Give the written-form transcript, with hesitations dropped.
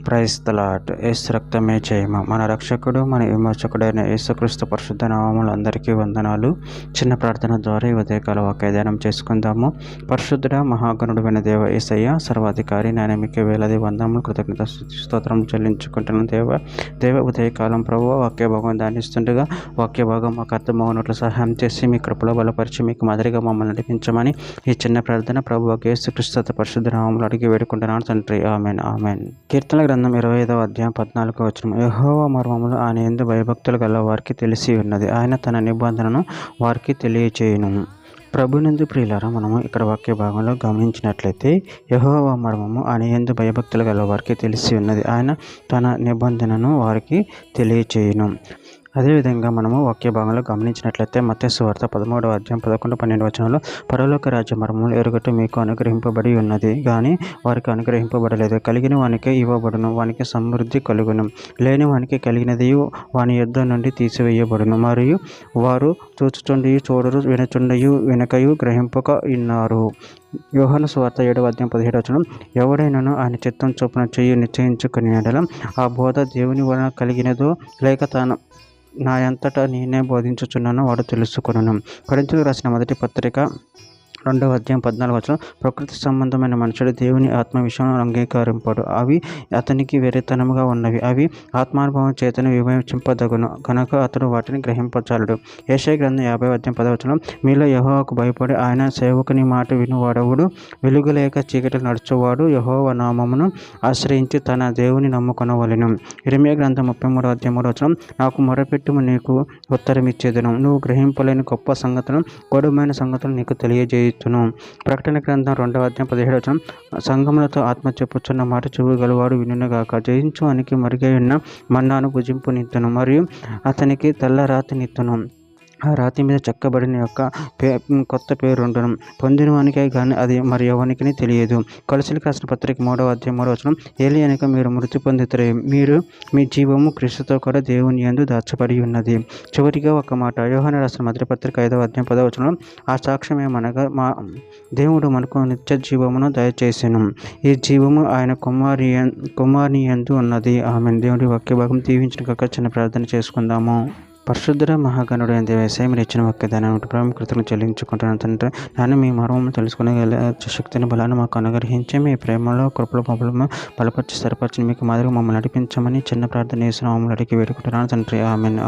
Praise the lord. యేసు రక్తమే జయము. మన రక్షకుడు మన విమోచకుడైన యేసుక్రీస్తు పరిశుద్ధ నామములో అందరికీ వందనాలు. చిన్న ప్రార్థన ద్వారా ఈ ఉదయకాల వాక్యధ్యానం చేసుకుందాము. పరిశుద్ధుడ మహాగణుడైన దేవ యేసయ్య సర్వాధికారి నేను మీకు వేలాది వందనములు కృతజ్ఞత స్తోత్రం చెల్లించుకుంటున్నాను. దేవ ఉదయకాలం ప్రభు వాక్య భాగం ధ్యానిస్తుండగా వాక్య భాగం మాకు అర్థమవునట్లు సహాయం చేసి మీ కృపలో బలపరిచి మీకు మాదిరిగా మమ్మల్ని నడిపించమని ఈ చిన్న ప్రార్థన ప్రభు యేసుక్రీస్తు పరిశుద్ధ నామములో అడిగి వేడుకుంటున్నాను తండ్రి. Amen amen. కీర్తన గ్రంథం 25వ అధ్యాయం 14వ వచనం. యెహోవా మర్మములు ఆయన యందు భయభక్తులు గల వారికి తెలిసి ఉన్నది, ఆయన తన నిబంధనను వారికి తెలియచేయును. ప్రభునందు ప్రియులారా, మనము ఇక్కడ వాక్య భాగంలో గమనించినట్లయితే యెహోవా మర్మము ఆయన యందు భయభక్తులు గల వారికి తెలిసి ఉన్నది, ఆయన తన నిబంధనను వారికి తెలియచేయును. అదేవిధంగా మనము వాక్య భాగంలో గమనించినట్లయితే మత్తయి సువార్త 13వ అధ్యాయం 11-12 వచనంలో పరలోక రాజ్య మర్మములు ఎరుగట మీకు అనుగ్రహింపబడి ఉన్నది, కానీ వారికి అనుగ్రహింపబడలేదు. కలిగిన వానికి ఇవ్వబడును, వానికి సమృద్ధి కలుగును. లేని వానికి కలిగినది వాని యొద్ద నుండి తీసివేయబడును. మరియు వారు చూచుచుండియు చూడరు, వినుచుండియు వినకయు గ్రహింపక ఉన్నారు. యోహాను సువార్త 7వ అధ్యాయం 17వ వచనం. ఎవడైనాను ఆయన చిత్తం చొప్పున చెయ్యి నిశ్చయించుకుని ఎడల ఆ బోధ దేవుని వలన కలిగినదో లేక నా అంతటా నేనే బోధించుచున్నానో వాడు తెలుసుకొనును. కొరింథీయులకు రాసిన మొదటి పత్రిక 2వ అధ్యాయం 14వ వచనం. ప్రకృతి సంబంధమైన మనుషుడు దేవుని ఆత్మ విషయంలో అంగీకరింపడు, అవి అతనికి వెరితనముగా ఉన్నవి, అవి ఆత్మానుభవం చేతను వివేచింపదగును కనుక అతడు వాటిని గ్రహింపచాలడు. యెషయా గ్రంథం 50వ అధ్యాయం 10వ వచనం. మీలో యెహోవాకు భయపడి ఆయన సేవకుని మాట వినువాడవుడు, వెలుగు లేక చీకటిలో నడుచువాడు యెహోవా నామమును ఆశ్రయించి తన దేవుని నమ్ముకొనవలెను. ఇర్మీయా గ్రంథం 33వ అధ్యాయం 3వ వచనం. నాకు మొరపెట్టుము, నీకు ఉత్తరమిచ్చేదను, నువ్వు గ్రహింపలేని గొప్ప సంగతులను గూఢమైన సంగతులను నీకు తెలియజేయుచును. ప్రకటన గ్రంథం 2వ అధ్యాయం 17వ వచనం. సంఘములతో ఆత్మ చెప్పుచున్న మాట చెవి గలవాడు వినుగాక. జయించు వానికి మరుగైయున్న మన్నాను భుజింపు నిత్తును, మరియు అతనికి తెల్ల రాతి నిత్తును, ఆ రాతి మీద చెక్కబడిన యొక్క కొత్త పేరుండును. పొందిన వానికే కానీ అది మరి ఎవరికి తెలియదు. కొలస్సీయులకు రాసిన పత్రిక 3వ అధ్యాయం 3వ వచనం. ఏలియనగా మీరు మృతి పొందితే మీరు మీ జీవము క్రీస్తుతో కూడా దేవుని యందు దాచబడి ఉన్నది. చివరిగా ఒక మాట, యోహాను రాసిన మొదటి పత్రిక 5వ అధ్యాయం 10వ వచనం. ఆ సాక్ష్యం ఏమనగా మా దేవుడు మనకు నిత్య జీవమును దయచేసెను, ఈ జీవము ఆయన కుమారుని యందు ఉన్నది. ఆమె. దేవుడి వాక్య భాగం దీవించిన కాక చిన్న ప్రార్థన చేసుకుందాము. పరిశుద్ధుడ మహాగణుడైన దేవ యేసయ్య, మీరు ఇచ్చిన వాక్యదానం ప్రేమ కృతజ్ఞతలు చెల్లించుకుంటున్నాను తండ్రి. నేను మీ మర్మము తెలుసుకునే శక్తిని బలాన్ని మాకు అనుగ్రహించి మీ ప్రేమలో కృపలో మమ్మల్ని బలపరిచి స్థిరపరిచి మీకు మాదిరిగా మమ్మల్ని నడిపించమని చిన్న ప్రార్థన చేసిన మమ్మల్ని అడిగి వేడుకుంటున్నాను తండ్రి. ఆమెన్.